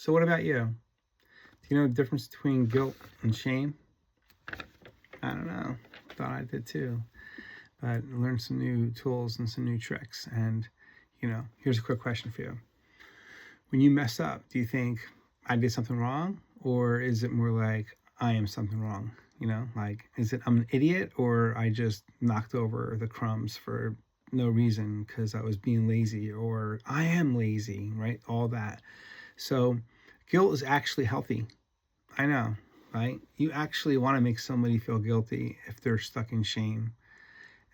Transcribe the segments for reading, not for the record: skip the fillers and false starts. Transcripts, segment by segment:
So what about you? Do you know the difference between guilt and shame? I don't know. Thought I did too. But learned some new tools and some new tricks. And, here's a quick question for you. When you mess up, do you think I did something wrong? Or is it more like I am something wrong? Like, is it I'm an idiot, or I just knocked over the crumbs for no reason because I was being lazy, or I am lazy, right? All that. So guilt is actually healthy. I know, right? You actually want to make somebody feel guilty if they're stuck in shame.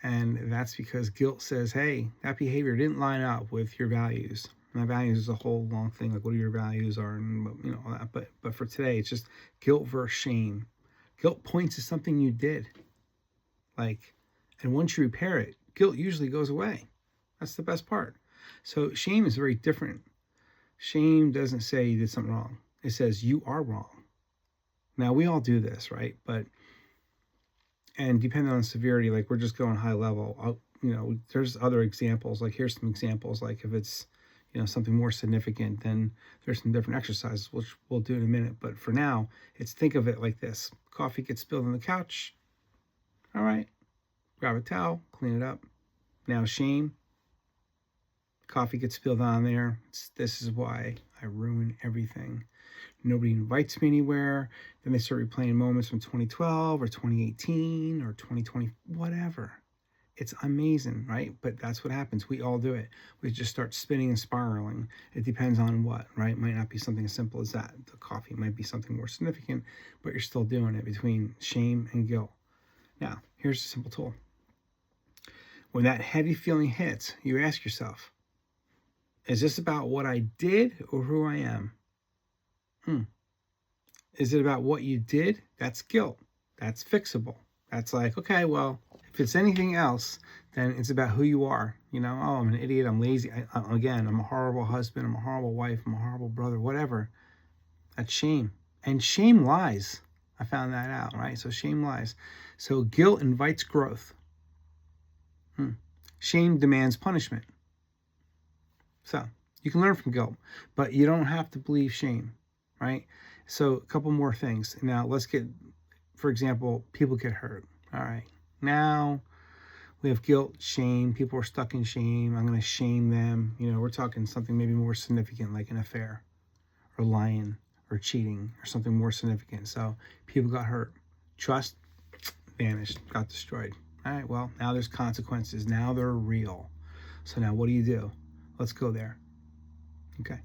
And that's because guilt says, hey, that behavior didn't line up with your values. My values is a whole long thing, like what your values are and all that. But for today, it's just guilt versus shame. Guilt points to something you did. And once you repair it, guilt usually goes away. That's the best part. So shame is very different. Shame doesn't say you did something wrong. It says you are wrong. Now, we all do this, right? And depending on severity, like we're just going high level, there's other examples. Like here's some examples. Like if it's, something more significant, then there's some different exercises, which we'll do in a minute. But for now, think of it like this. Coffee gets spilled on the couch. All right. Grab a towel, clean it up. Now shame. Coffee gets spilled on there. This is why I ruin everything. Nobody invites me anywhere. Then they start replaying moments from 2012 or 2018 or 2020, whatever. It's amazing, right? But that's what happens. We all do it. We just start spinning and spiraling. It depends on what, right? It might not be something as simple as that. The coffee might be something more significant, but you're still doing it between shame and guilt. Now, here's a simple tool. When that heavy feeling hits, you ask yourself, is this about what I did or who I am? Is it about what you did? That's guilt. That's fixable. That's like, okay, well, if it's anything else, then it's about who you are. Oh, I'm an idiot. I'm lazy. I'm a horrible husband. I'm a horrible wife. I'm a horrible brother, whatever. That's shame. And shame lies. I found that out, right? So shame lies. So guilt invites growth. Shame demands punishment. So you can learn from guilt, but you don't have to believe shame, right? So a couple more things. Now let's get, for example, people get hurt. All right. Now we have guilt, shame. People are stuck in shame. I'm going to shame them. We're talking something maybe more significant, like an affair or lying or cheating or something more significant. So people got hurt. Trust vanished, got destroyed. All right. Well, now there's consequences. Now they're real. So now what do? Let's go there. Okay.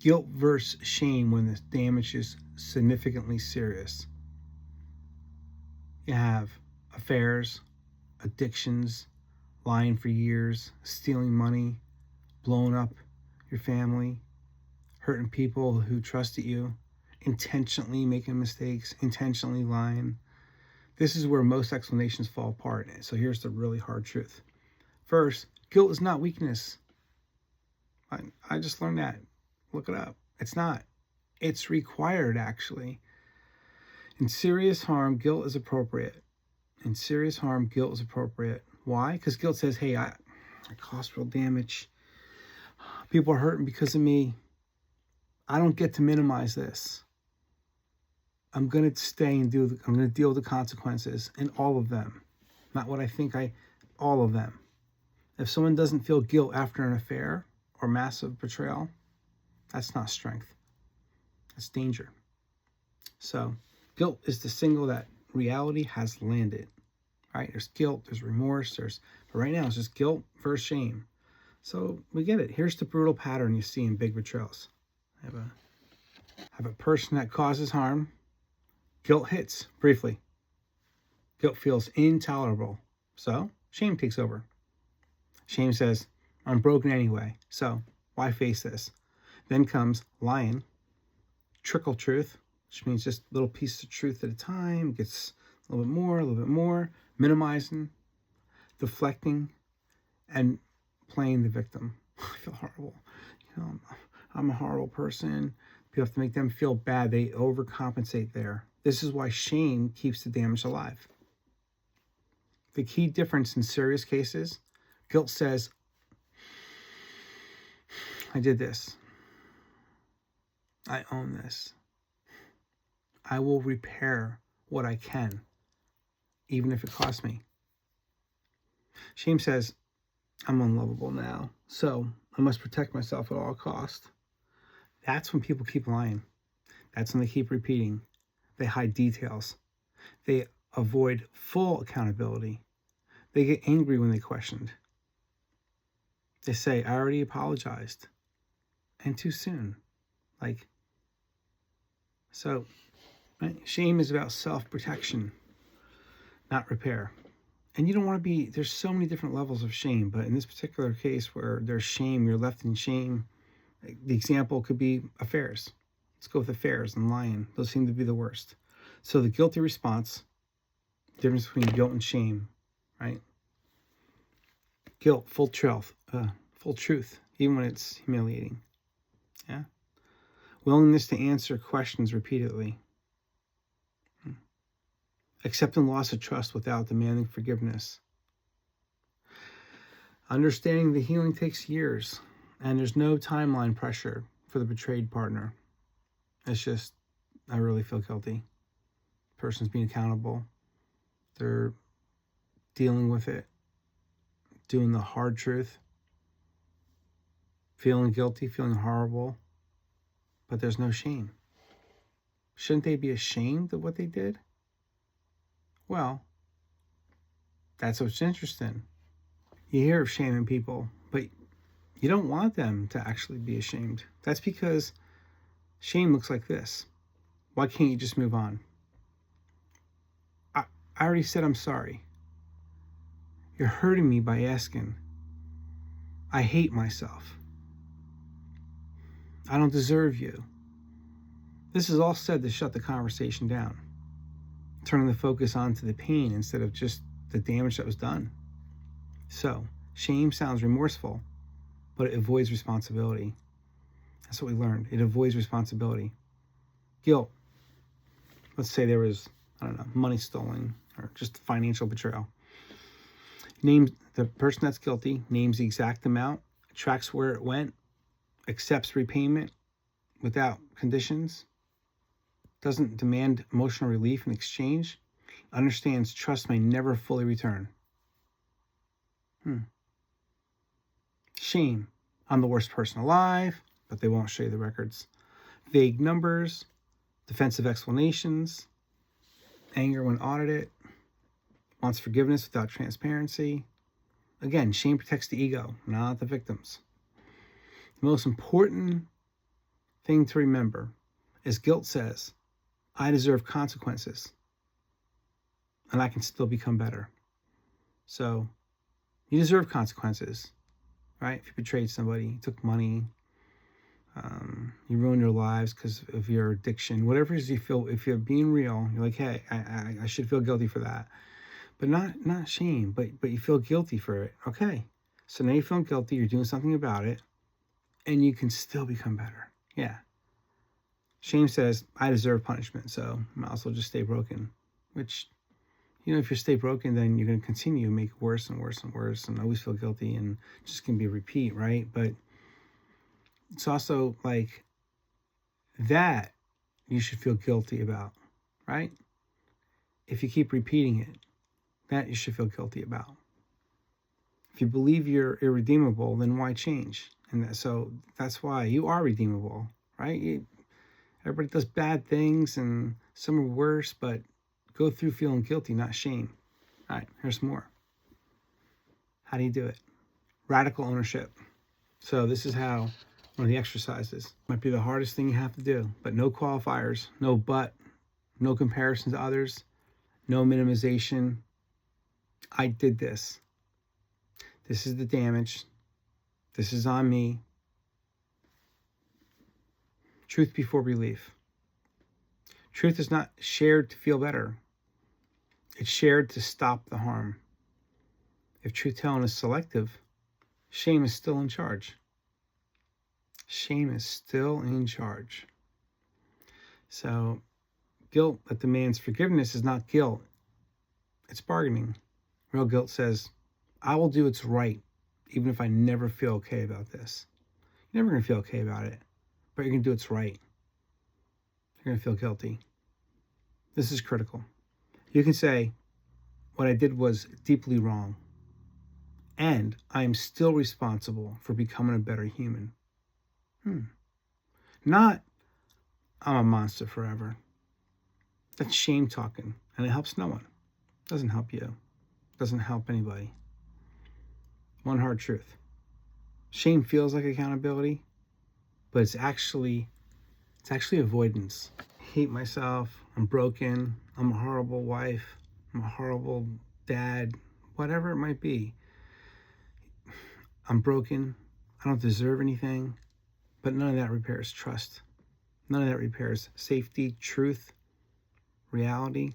Guilt versus shame when the damage is significantly serious. You have affairs, addictions, lying for years, stealing money, blowing up your family, hurting people who trusted you, intentionally making mistakes, intentionally lying. This is where most explanations fall apart. So here's the really hard truth. First, guilt is not weakness. I just learned that. Look it up. It's not. It's required, actually. In serious harm, guilt is appropriate. In serious harm, guilt is appropriate. Why? Because guilt says, hey, I caused real damage. People are hurting because of me. I don't get to minimize this. I'm going to stay and I'm going to deal with the consequences, and all of them. Not what I think all of them. If someone doesn't feel guilt after an affair or massive betrayal, that's not strength. That's danger. So guilt is the signal that reality has landed. Right? There's guilt, there's remorse, but right now it's just guilt versus shame. So we get it. Here's the brutal pattern you see in big betrayals. I have a person that causes harm. Guilt hits briefly. Guilt feels intolerable. So shame takes over. Shame says, I'm broken anyway, so why face this? Then comes lying, trickle truth, which means just little pieces of truth at a time, gets a little bit more, minimizing, deflecting, and playing the victim. I feel horrible. I'm a horrible person. You have to make them feel bad. They overcompensate there. This is why shame keeps the damage alive. The key difference in serious cases, guilt says, I did this. I own this. I will repair what I can, even if it costs me. Shame says, I'm unlovable now, so I must protect myself at all costs. That's when people keep lying. That's when they keep repeating. They hide details. They avoid full accountability. They get angry when they questioned. They say, I already apologized. And too soon. So, right? Shame is about self-protection, not repair. And you don't want to be, there's so many different levels of shame, but in this particular case where there's shame, you're left in shame, the example could be affairs. Let's go with affairs and lying. Those seem to be the worst. So the guilty response, difference between guilt and shame, right? Guilt, full truth, even when it's humiliating. Yeah. Willingness to answer questions repeatedly. Accepting loss of trust without demanding forgiveness. Understanding the healing takes years, and there's no timeline pressure for the betrayed partner. It's just, I really feel guilty. Person's being accountable. They're dealing with it, doing the hard truth, feeling guilty, feeling horrible, but there's no shame. Shouldn't they be ashamed of what they did? Well, that's what's interesting. You hear of shaming people, but you don't want them to actually be ashamed. That's because shame looks like this. Why can't you just move on? I already said I'm sorry. You're hurting me by asking. I hate myself. I don't deserve you. This is all said to shut the conversation down, turning the focus onto the pain instead of just the damage that was done. So, shame sounds remorseful, but it avoids responsibility. That's what we learned. It avoids responsibility. Guilt. Let's say there was, money stolen or just financial betrayal. Names the person that's guilty, names the exact amount, tracks where it went, accepts repayment without conditions, doesn't demand emotional relief in exchange, understands trust may never fully return. Shame. I'm the worst person alive, but they won't show you the records. Vague numbers, defensive explanations, anger when audited, wants forgiveness without transparency. Again, shame protects the ego, not the victims. The most important thing to remember is guilt says, I deserve consequences, and I can still become better. So, you deserve consequences, right? If you betrayed somebody, you took money, you ruined your lives because of your addiction, whatever it is you feel, if you're being real, you're like, hey, I should feel guilty for that. But not shame, but you feel guilty for it. Okay, so now you feel guilty, you're doing something about it, and you can still become better. Yeah. Shame says, I deserve punishment, so I might as well just stay broken. Which, if you stay broken, then you're going to continue to make it worse and worse and worse and always feel guilty and just going to be a repeat, right? But it's also like that you should feel guilty about, right? If you keep repeating it, that you should feel guilty about. If you believe you're irredeemable, then why change? And so that's why you are redeemable, right? Everybody does bad things and some are worse, but go through feeling guilty, not shame. All right, here's more. How do you do it? Radical ownership. So this is how one of the exercises might be the hardest thing you have to do, but no qualifiers, no but, no comparison to others, no minimization. I did this. This is the damage. This is on me. Truth before belief. Truth is not shared to feel better. It's shared to stop the harm. If truth-telling is selective, shame is still in charge. Shame is still in charge. So, guilt that demands forgiveness is not guilt. It's bargaining. Real guilt says, I will do what's right, even if I never feel okay about this. You're never going to feel okay about it, but you're going to do what's right. You're going to feel guilty. This is critical. You can say, what I did was deeply wrong, and I am still responsible for becoming a better human. Not, I'm a monster forever. That's shame talking, and it helps no one. It doesn't help you. It doesn't help anybody. One hard truth. Shame feels like accountability, but it's actually avoidance. I hate myself. I'm broken. I'm a horrible wife. I'm a horrible dad. Whatever it might be. I'm broken. I don't deserve anything. But none of that repairs trust. None of that repairs safety, truth, reality.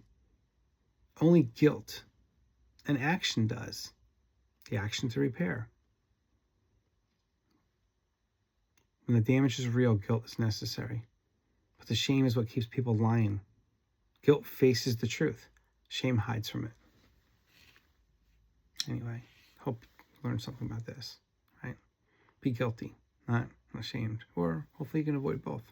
Only guilt and action does. The action to repair. When the damage is real, guilt is necessary. But the shame is what keeps people lying. Guilt faces the truth. Shame hides from it. Anyway, hope you learned something about this, right? Be guilty, not ashamed. Or hopefully you can avoid both.